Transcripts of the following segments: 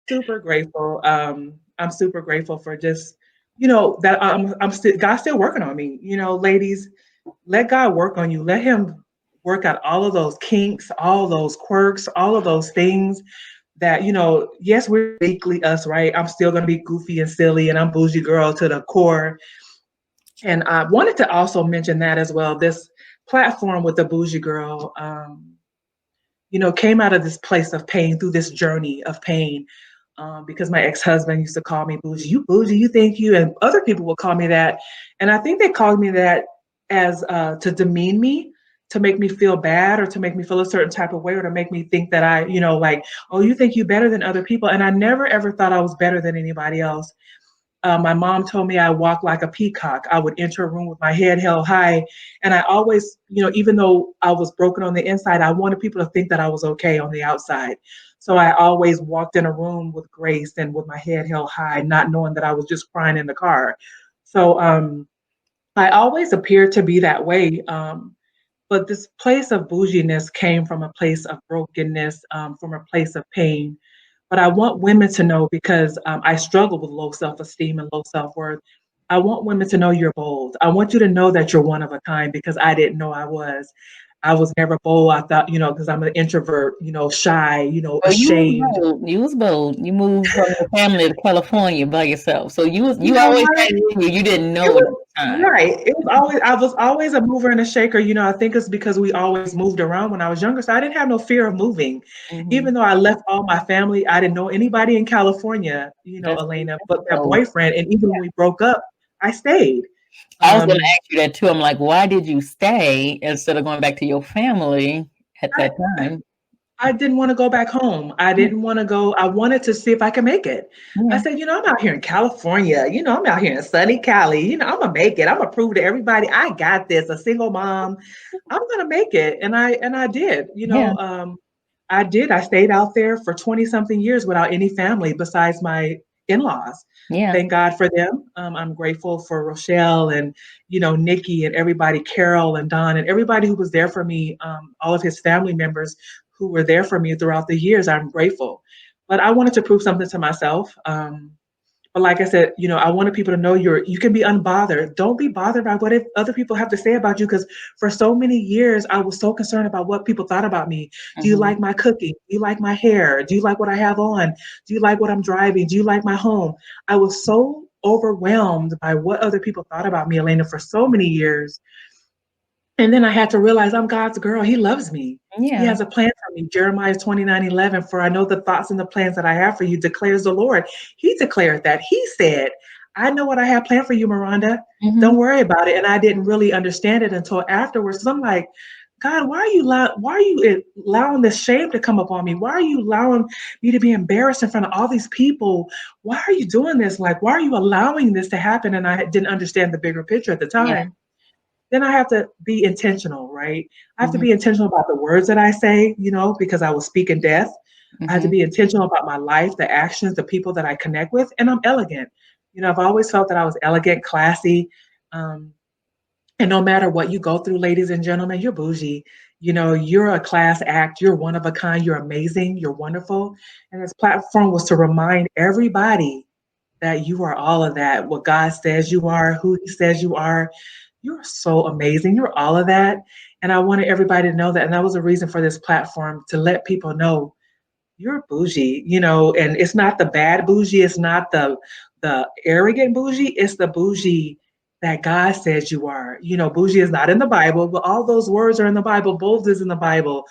super grateful. I'm super grateful for just, that I'm still God's still working on me. Ladies, let God work on you. Let Him work out all of those kinks, all those quirks, all of those things that, yes, we're uniquely us, right? I'm still gonna be goofy and silly, and I'm bougie girl to the core. And I wanted to also mention that as well. This platform with the bougie girl, came out of this place of pain through this journey of pain. Because my ex-husband used to call me bougie. You bougie, you think you, and other people will call me that. And I think they called me that as to demean me, to make me feel bad or to make me feel a certain type of way or to make me think that I, like, oh, you think you better than other people. And I never ever thought I was better than anybody else. My mom told me I walk like a peacock. I would enter a room with my head held high. And I always, even though I was broken on the inside, I wanted people to think that I was okay on the outside. So I always walked in a room with grace and with my head held high, not knowing that I was just crying in the car. So I always appeared to be that way. But this place of bouginess came from a place of brokenness, from a place of pain. But I want women to know, because I struggle with low self-esteem and low self-worth. I want women to know you're bold. I want you to know that you're one of a kind, because I didn't know I was. I was never bold. I thought, because I'm an introvert, shy, Oh, you was ashamed. bold. You was bold. You moved from your family to California by yourself. So You you know always what? had it in you. You didn't It know it at was the time. right. I was always a mover and a shaker. I think it's because we always moved around when I was younger. So I didn't have no fear of moving. Hmm. Even though I left all my family, I didn't know anybody in California, That's Elena, but that bold. boyfriend. And even when we broke up, I stayed. I was going to Um, ask you that too. I'm like, why did you stay instead of going back to your family at I, that time? I didn't want to go back home. I Yeah. didn't want to go. I wanted to see if I could make it. I Yeah. said, I'm out here in California. I'm out here in sunny Cali. I'm gonna make it. I'm gonna prove to everybody I got this. A single mom, I'm gonna make it. And I did. Yeah. I did. I stayed out there for 20 something years without any family besides my in-laws. Yeah. Thank God for them. I'm grateful for Rochelle and, Nikki and everybody, Carol and Don and everybody who was there for me, all of his family members who were there for me throughout the years. I'm grateful. But I wanted to prove something to myself. But like I said, I wanted people to know you can be unbothered. Don't be bothered by what if other people have to say about you. Because for so many years, I was so concerned about what people thought about me. Do you Hmm. like my cooking? Do you like my hair? Do you like what I have on? Do you like what I'm driving? Do you like my home? I was so overwhelmed by what other people thought about me, Elena, for so many years. And then I had to realize I'm God's girl. He loves me. He Yeah. has a plan for me. Jeremiah 29:11. For I know the thoughts and the plans that I have for you, declares the Lord. He declared that. He said, I know what I have planned for you, Miranda. Hmm. Don't worry about it. And I didn't really understand it until afterwards. So I'm like, God, why are you allowing this shame to come upon me? Why are you allowing me to be embarrassed in front of all these people? Why are you doing this? Like, why are you allowing this to happen? And I didn't understand the bigger picture at the Yeah. time. Then I have to be intentional, right? I have to Hmm. be intentional about the words that I say, because I will speak in death. I have to Hmm. be intentional about my life, the actions, the people that I connect with, and I'm elegant. I've always felt that I was elegant, classy. Um, and no matter what you go through, ladies and gentlemen, you're bougie. You're a class act. You're one of a kind. You're amazing. You're wonderful. And this platform was to remind everybody that you are all of that. What God says you are, who He says you are. You're so amazing. You're all of that. And I wanted everybody to know that. And that was a reason for this platform, to let people know you're bougie, and it's not the bad bougie, it's not the arrogant bougie, it's the bougie that God says you are. Bougie is not in the Bible, but all those words are in the Bible. Bold is in the Bible.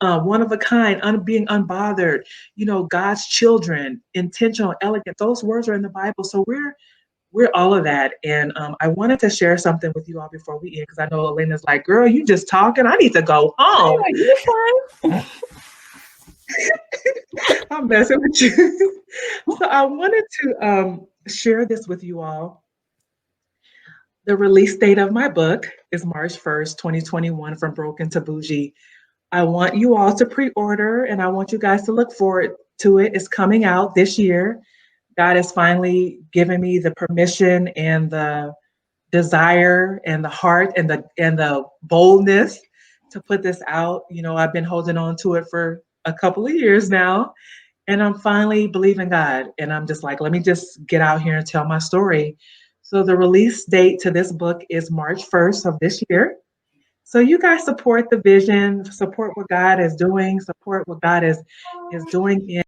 One of a kind, being unbothered, God's children, intentional, elegant. Those words are in the Bible. So we're all of that. And I wanted to share something with you all before we end, because I know Elena's like, girl, you just talking. I need to go home. You're fine. I'm messing with you. So I wanted to share this with you all. The release date of my book is March 1st, 2021, From Broken to Bougie. I want you all to pre-order, and I want you guys to look forward to it. It's coming out this year. God has finally given me the permission and the desire and the heart and the boldness to put this out. I've been holding on to it for a couple of years now. And I'm finally believing God. And I'm just like, let me just get out here and tell my story. So the release date to this book is March 1st of this year. So you guys support the vision, support what God is doing, support what God is doing in